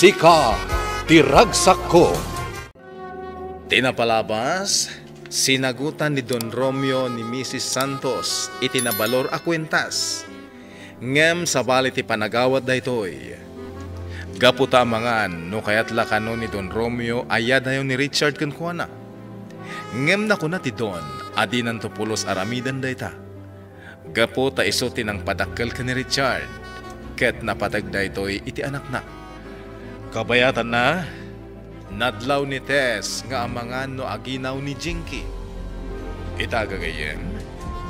Sika Tiragsak Ko. Tinapalabas, sinagutan ni Don Romeo ni Mrs. Santos itinabalor a kwentas. Ngem sa balit ipanagawad daytoy. Gaputa mangan no kayat lakano ni Don Romeo ayad hayo ni Richard kunkuana. Ngem na kuna ti Don adinan to pulos aramidan dayta. Gaputa isuti ng padakkel ka ni Richard. Ket napatag daytoy iti anak na. Kabayatan na, nadlaw ni Tess nga amangan no aginaw ni Jinky. Itagagayem,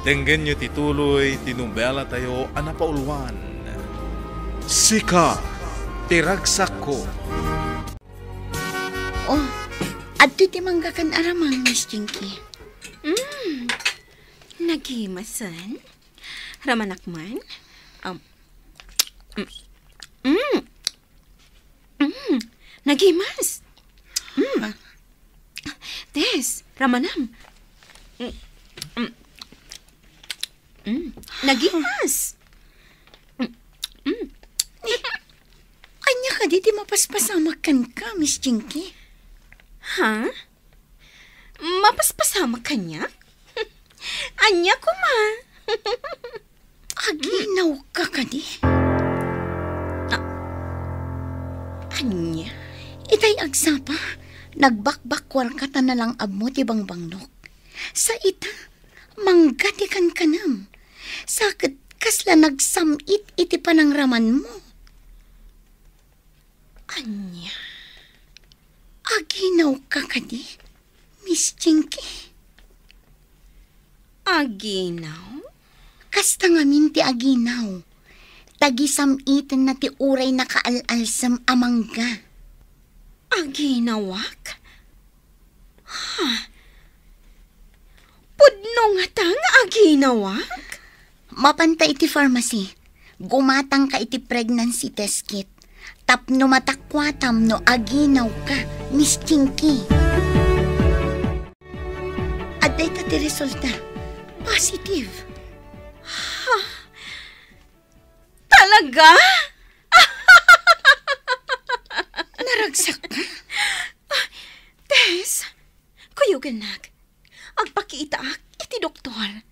denggen nyo tituloy tinumbela tayo anapaulwan. Sika Tiragsak Ko. Oh, adto ti manggakan aramang, Miss Jinky. Nagimasan? Ramanakman? Nagimas. Tess, Ramanam. Nagimas. Anya ka di mapaspasamakan ka, Miss Jinky. Ha? Mapaspasamak ka niya? Anya ko ma. Aginaw ka di. Anya, itay agsapa, nagbakbakwar ka ta na lang abmo ti bangbangnok. Sa ita, manggatikan ka nam. Sakit kasla nagsamit iti panangraman mo. Anya, aginaw ka di, Miss Jinky. Aginaw? Kasta nga minti aginaw. Tagisamitin na ti uray na kaalalsam amangga. Aginawak? Ha? Pudno nga tang aginawak? Mapanta iti pharmacy. Gumatang ka iti pregnancy test kit. Tapno matakwatam no aginaw ka, Miss Jinky. Aday ta ti resulta. Positive. Talaga? Naragsak ka? Tess, kuyuganak. Agpakiitaak iti doktor.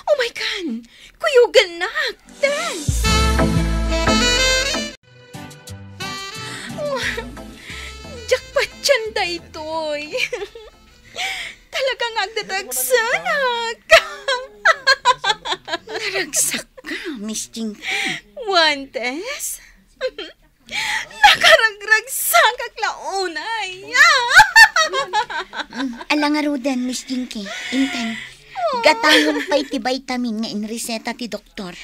Oh my God! Kuyuganak, Tess! Jackpot yan daytoy. Talagang agdadagsanak. Naragsak ka, Miss Jinky. One, Tess? Nakaragragsak ang launay. Alangarudan, Miss Jinky. Intan, gatayong pa iti vitamin nga inreseta ti doktor.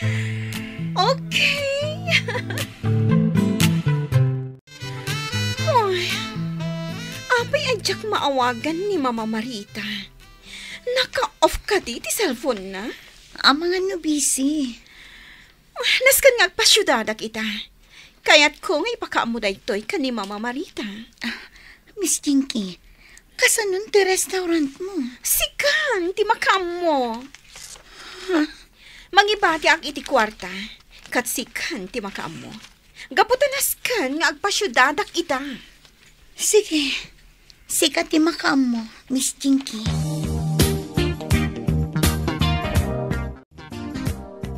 Okay. Oy, apay adyak maawagan ni Mama Marita. Naka-off ka di ti cellphone na? Ang mga no busy. Naskan nga agpasyudadak ita. Kaya't ko nga ipakaamo daytoy ka ni Mama Marita. Miss Jinky, kasanon ti restaurant mo? Sikan, ti makaamo. Mangibati ak iti kwarta. Kat sikan, ti makaamo. Gaputanas kan nga agpasyudadak ita. Sige, sikat ti makaam mo, Miss Jinky.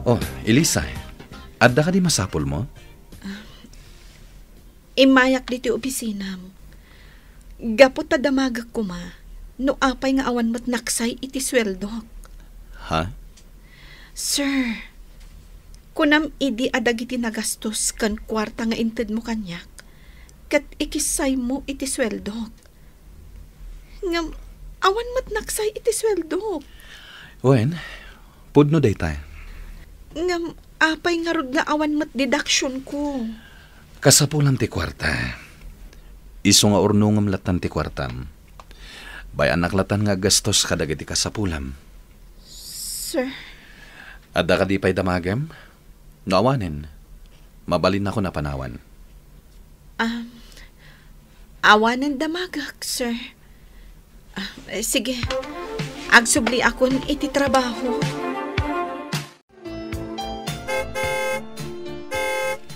Oh, Elisa, adda ka di masapol mo? Imayak dito opisina mo. Gapot tadamagak ko ma. No apay nga awan mo't naksay iti sweldok. Ha? Sir, kunam idi adag iti nagastos kan kwarta nga inted mo kanyak. Kat ikisay mo iti sweldok. Ngam, awan mo't naksay iti sweldok. Wen, pudno day tayo. Ngam, apay nga rod nga awan mo't deduction ko. Kasapulan ti kwarta. Iso nga urnungam latan ti kwartam. Bayan naklatan nga gastos kadag iti kasapulam. Sir? Adda ka di pa'y damagam? Naawanin. Mabalin ako na panawan. Awanan damagak, sir. Sige. Agsubli akon iti trabaho.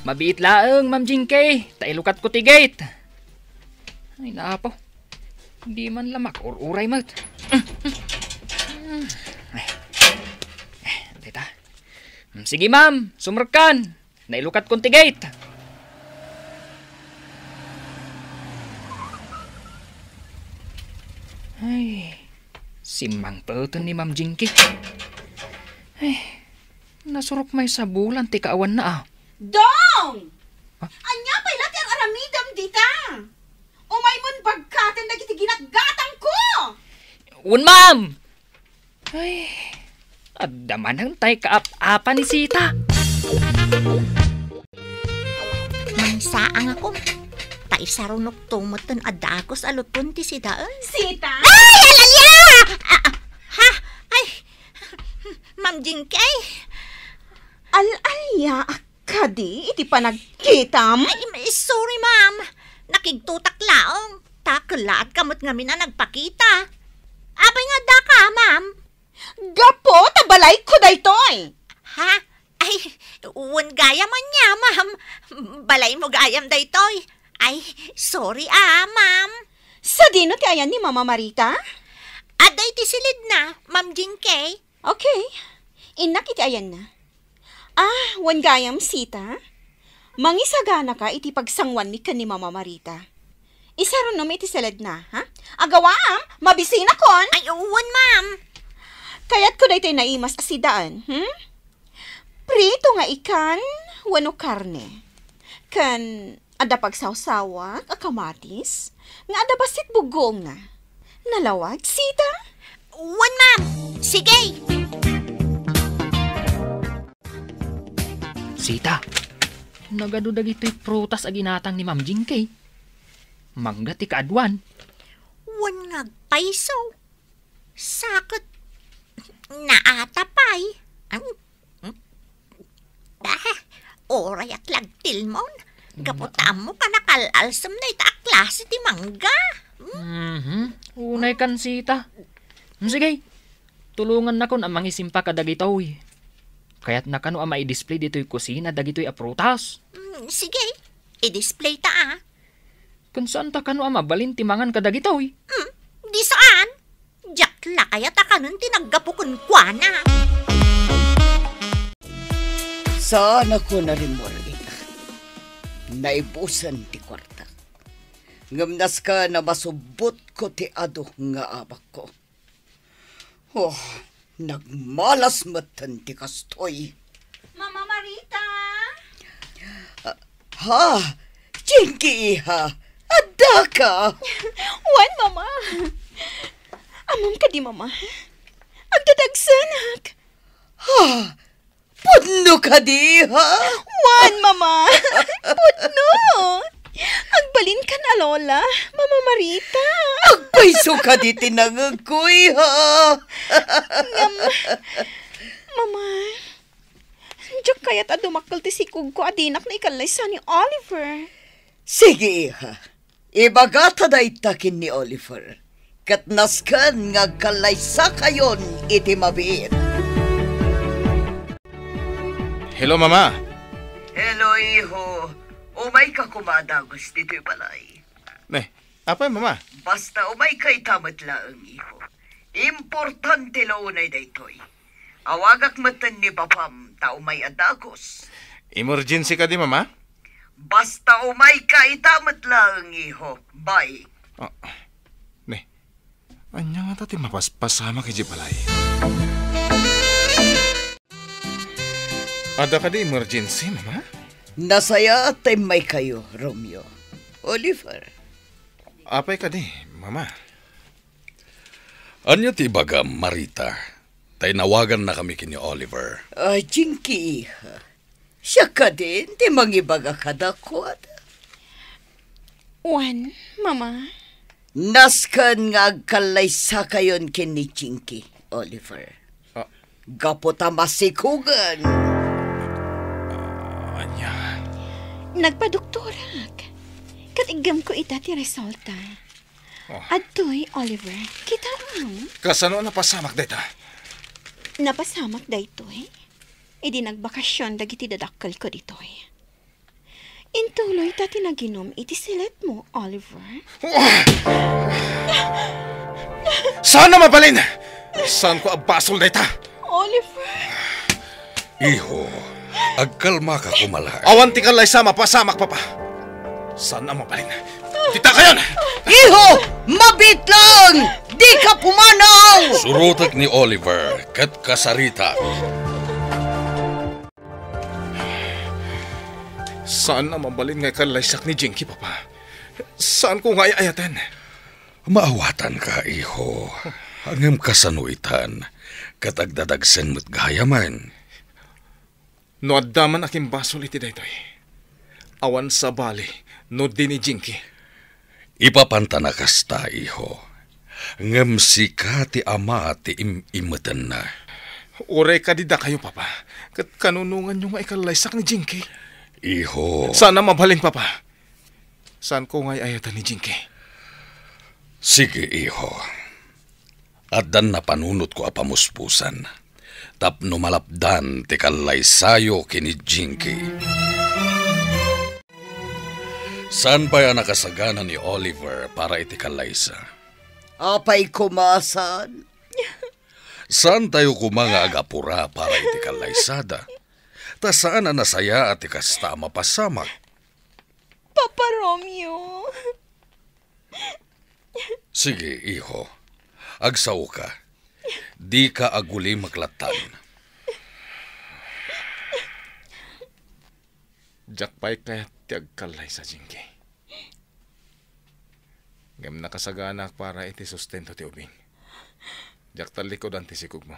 Mabiit laeng, Ma'am Jinky. Tailukat ko ti gate. Ay, naapo. Hindi man lamak. Uray mat. Dita. Sige, ma'am. Sumrakan. Nailukat ko ti gate. Ay, simang peuton ni Ma'am Jinky. Ay, nasurok may sabulan ti kaawan na ah. Dong! Anya pa'y latir aramidam dita. Umay mon bagkatan na kiti ginaggatang ko. Un, ma'am! Ay, addaman ang tay kaap-apa ni Sita. Mangsaang ako. Taisarunok tumuton adakos aluton ti si daan. Sita? Ay, alalya! Ha? Ay, Ma'am Jinky. Alalya kadi iti panagkitam. Ay, sorry, ma'am. Nakigtutak laong. Takalaat kamot ngamin na nagpakita. Abay nga da ka, ma'am. Gapo, tabalay ko daytoy. Ha? Ay, uwan gaya man niya, ma'am. Balay mo gayam daytoy. Ay, sorry ma'am. Sa dino ti ayan ni Mama Marita? Aday ti silid na, Ma'am Jinky. Okay. Inak iti ayan na. Wan gayam Sita. Mangisagana ka iti pagsangwan ni ka ni Mama Marita. Isaron no iti silid na, ha? Agawam, mabisina kon. Ay, uwan, ma'am. Kaya't ko daytoy naimas asidaan, Prito nga ikan, wano karne. Kan ada pagsawsawak, akamatis, nga ada basit bugong nga. Nalawag, Sita? Uwan, ma'am. Sige. Sita, nagadudag ito'y prutas aginatang ni Ma'am Jinky. Mangga ti kaadwan. Wan ngagpaiso. Sakot. Naatapay. Oray at lagtilmon. Gaputam mo ka nakalalsam na ita klase ti mangga. Unay kan, Sita. Sige, tulungan na kon ang mangisimpa ka dagitoy. Kaya't nakano ang ma-display dito'y kusina dagito'y aprutas. Sige, i-display ta Kung saan ta kano ang mabalin timangan ka dagitoy. Di saan? Jakla kaya ta kanon tinaggapukon kwa na. Sana ko na rin mo rin. Naibusan ti kwarta. Ngamnas ka na masubot ko ti ado nga abak ko. Oh, nagmalas matan ti kastoy. Mama Marita? Ha? Jinky iha? Adda ka? Wan, Mama. Amam ka di, Mama. Agdadagsanak. Ha? Pudno ka di, ha? Wan, Mama. Putno. Agbalin ka na, Lola. Mama Marita. Agpaiso ka di tinangagkoy, ha? Mama. Diyak kaya't adumakal ti sikog ko adinak na ikalaysa ni Oliver. Sige, iha. Ibagata da itakin ni Oliver. Katnaskan nga kalaysa kayon iti mabiit. Hello, Mama. Hello, iho. Umay ka kumadagos dito'y balay. Apay, Mama? Basta umay kay tamat laang, iho. Importante launay daytoy. Awagak matan ni Papam ta umay adagos. Emergency ka di, Mama? Basta umay kay tamat laang, iho. Bye. Anya nga tati mapaspasama kay Jipalay. Ada ka di emergency, Mama? Nasaya at may kayo, Romeo. Oliver. Apay ka di, Mama? Anya ti baga, Marita? Tay nawagan na kami kini Oliver. Jinky, iha. Siya ka din, di mangibaga kadakwat. Wan, Mama. Naskan nga agkalaysa kayon kini Jinky, Oliver. Gaputa masikugan. Anya? Nagpadoktorak. Katigam ko ita ti resulta. Adtoy, Oliver, kita mo. Kasano napasamak data? Napasamak daytoy. Idi nagbakasyon dagiti dadakkel ko ditoy. ta tinaginom iti silet mo, Oliver? Saan na mabalin? Saan ko abasol na ita? Oliver! Iho, agkalma ka kumala. Awan ti kalay sama pasamak papa. Saan na mabalin? Dita kayon! Iho! Mabit lang! Di ka pumanaw! Surutak ni Oliver kat kasarita. Saan na mabalin nga kalaysak ni Jinky, papa? Saan ko nga ayatan? Maawatan ka, iho. Hangam kasanuitan, katagdadagsen mo't gayaman. No addaman aking basol iti daytoy. Awan sa bali, no di ni Jinky. Ipapantana kasta, iho. Ngam si ka ti ama ti imatan na. Ure ka dida kayo, papa. Kat kanunungan nyo nga ikalaysak ni Jinky. Iho. Saan na mabalin, papa? Saan ko nga ayatan ni Jinky? Sige, iho. Addan na panunot ko apamuspusan. Tapno malapdan ti kalaysayo kini Jinky. Saan pa yan nakasagana ni Oliver para iti kalaysa? Apay kumasan. Saan tayo kumanga agapura para iti kalaysada? Ta saan na nasaya at ikasta mapasamak? Papa Romeo! Sige, iho. Agsaw ka. Di ka aguli maklatan. Jakpay kaya tiag kalay sa Jinky. Ngam nakasagana para iti sustento ti ubing. Jak talikod ang tisikog mo.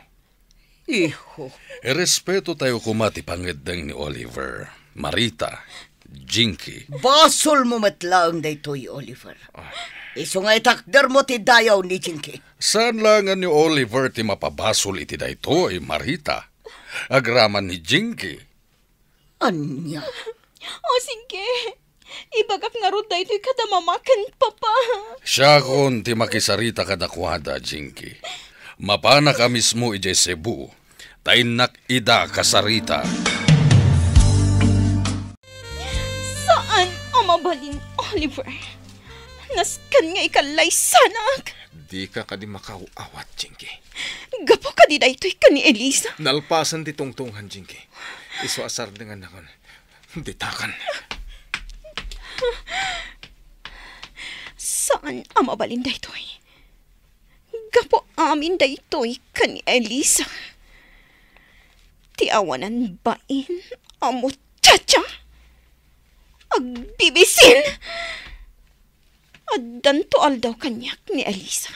Iho. Respeto tayo kumati pangedeng ni Oliver, Marita, Jinky. Basol mo matlang daytoy, Oliver. Iso nga itakder mo ti dayaw ni Jinky. Saan langan ni Oliver ti mapabasol iti daytoy, Marita? Agraman ni Jinky. Anya? O sige, ibagak nga ro dahil kadamamakan, Papa. Siya kon ti makisarita kadakwada, Jinky. Mapana ka mismo ijay Cebu. Tainak ida kasarita. Saan ang mabalin, Oliver? Naskan nga ikalay sanak. Di ka kadi makauawat, Jinky. Gapo ka di daytoy ka ni Elisa. Nalpasan di tungtungan, Jinky. Iso asar dengan nakon. Ditakan. Saan ang mabalin daytoy? Gapo amin daytoy ka ni Elisa. Ti awanan bain amo chacha. Agbibisin. Addan to aldaw kanyak ni Elisa.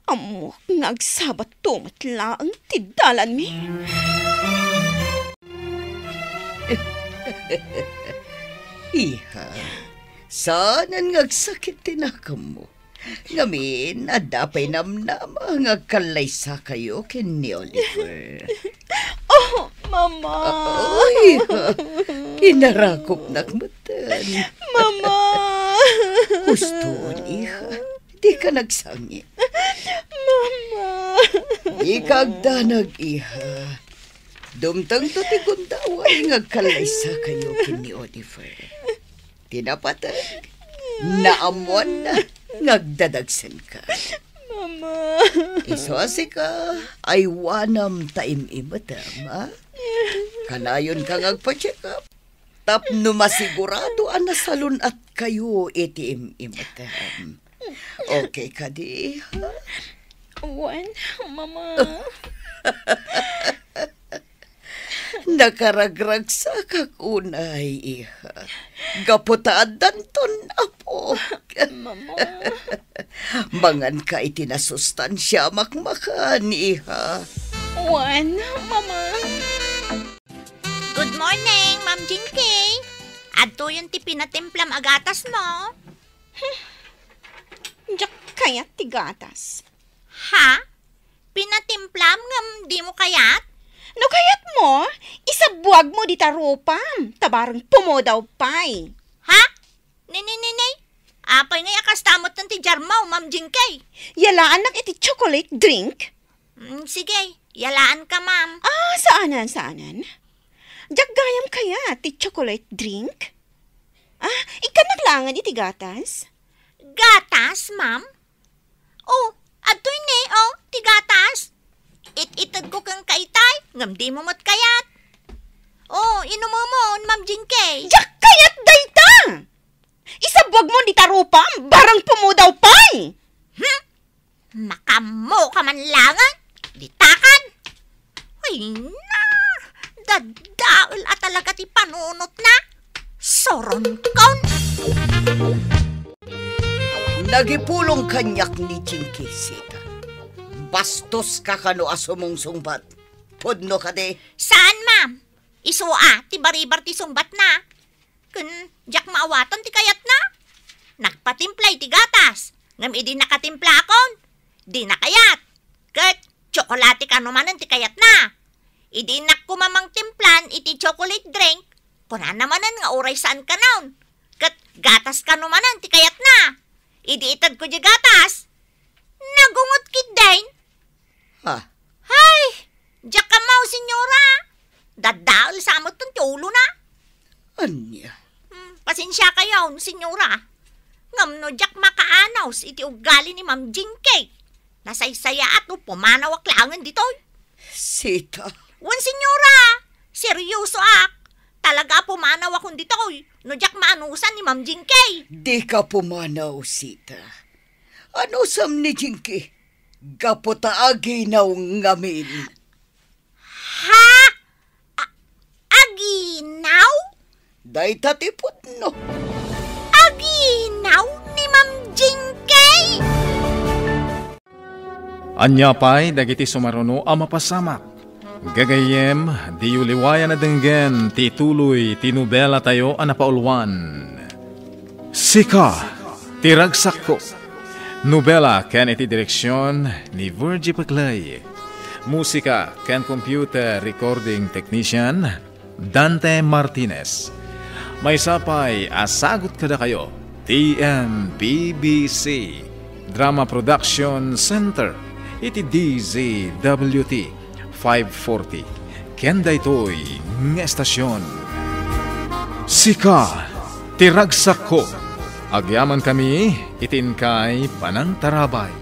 Amo nagsabat tumat laang ti dalan mi. Iha, saanan ngagsakit tinakam mo? Ngamin, adapay namnama nga kalaysa kayo ken ni Oliver. Oh, Mama! Ay, inarakop nakmatan. Mama! Gusto, iha, di ka nagsangi. Mama! Di ka agdanag, iha. Dumtang to ti gundaway nga kalaysa kayo ken ni Oliver. Tinapatag, naamuan na, nagdadagsan ka. Mama! Iswasi ka, ay wanam taim imatam, ha? Kanayon ka ngagpa-check up. Tapno masigurado ang nasalun at kayo iti imatam. Okay ka di, ha? Wan, Mama. Nakaragrag sa kakunay, iha. Gaputaadan ton apo. Mama. Mangan ka itinasustansya makmakan, iha. Wan, Mama. Good morning, Ma'am Jinky. Adto yung ti pinatimplam agatas mo. Diyak kayat tigatas. Ha? Pinatimplam ngam di mo kayat? No kayat mo, isabuag mo di taropam. Tabarang pumodaw pay. Ha? Ninay. Apay ngay akastamot ng ti jarmaw, Ma'am Jinky. Yalaan nak iti chocolate drink. Sige, yalaan ka, Ma'am. Ah, saanan? Jaggayam kaya ti chocolate drink? Ikanaglangan iti gatas? Gatas, ma'am? Oh, atoy ne, ti gatas. Ititad ko kang kaitay, ngam di mo mat kayat. Oh, inumumon, Ma'am Jinky. Jak kayat dayta! Isabwag mo di tarupam, barang pumudaw pa'y! Makamo ka man langan, ditakan. Ay na, dadaul at talaga ti panunot na. Soron kaun. Nagipulong kanyak ni Jinky, Sita. Bastos ka kano asumong sungbat. Podno ka de. Saan, ma'am? Isua, ti baribar ti sungbat na. Kun, jak maawatan ti kayat na. Nagpatimplay ti gatas. Ngam idi nakatimpla akon. Di na kayat. Kat, tsokolate ka naman ti kayat na. Idi kumamang timplan iti chocolate drink. Kuna namanan nga oray saan ka naon. Kat, gatas ka naman ti kayat na. Idi itad ko di gatas. Nagungot kid dain. Ha? Hay! Diyak ka mau, senyora. Dadaol sa amot tong tulo na. Anya? Pasensya kayo, senyora. Ngam no diyak makaanaws iti ugali ni Ma'am Jinky. Nasaysaya at pumanawak langan dito. Sita. Wan, senyora. Seryoso ak. Talaga pumanaw akong dito. No diyak maanusan ni Ma'am Jinky. Di ka pumanaw, Sita. Ano sam ni Jinky? Gapota aginaw ngamin. Ha? Aginaw? Day tatipot no. Aginaw ni Ma'am Jinky? Anya pa'y dagiti sumaruno a mapasamak. Gagayem, di uliwayan na denggen ti tuloy ti nobela tayo a napaulwan. Sika, tiragsak ko. Nobela ken iti direksyon ni Virgie Paclay. Musika ken computer recording technician Dante Martinez. May sapay asagot kada kayo TMPBC Drama Production Center iti DZWT 540 ken daytoy nga estasyon. Sika, tiragsak ko. Agyaman kami, itin kay Panang Tarabay.